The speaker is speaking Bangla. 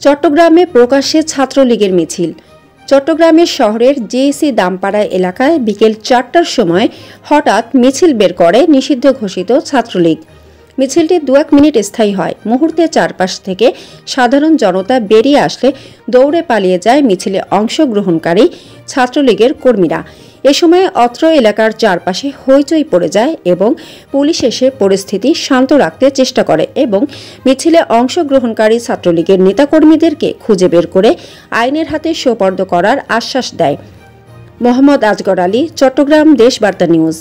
চট্টগ্রামে প্রকাশ্যে ছাত্রলীগের মিছিল। চট্টগ্রামের শহরের জেএসি দামপাড়া এলাকায় বিকেল ৪টার সময় হঠাৎ মিছিল বের করে নিষিদ্ধ ঘোষিত ছাত্রলীগ। মিছিলটি ২-১ মিনিট স্থায়ী হয়। মুহূর্তে চারপাশ থেকে সাধারণ জনতা বেরিয়ে আসলে দৌড়ে পালিয়ে যায় মিছিলে অংশগ্রহণকারী ছাত্রলীগের কর্মীরা। এ সময় অত্র এলাকার চারপাশে হইচই পড়ে যায় এবং পুলিশ এসে পরিস্থিতি শান্ত রাখতে চেষ্টা করে এবং মিছিলে অংশগ্রহণকারী ছাত্রলীগের নেতাকর্মীদেরকে খুঁজে বের করে আইনের হাতে সোপর্দ করার আশ্বাস দেয়। মোহাম্মদ আজগর আলী, চট্টগ্রাম, দেশবার্তা নিউজ।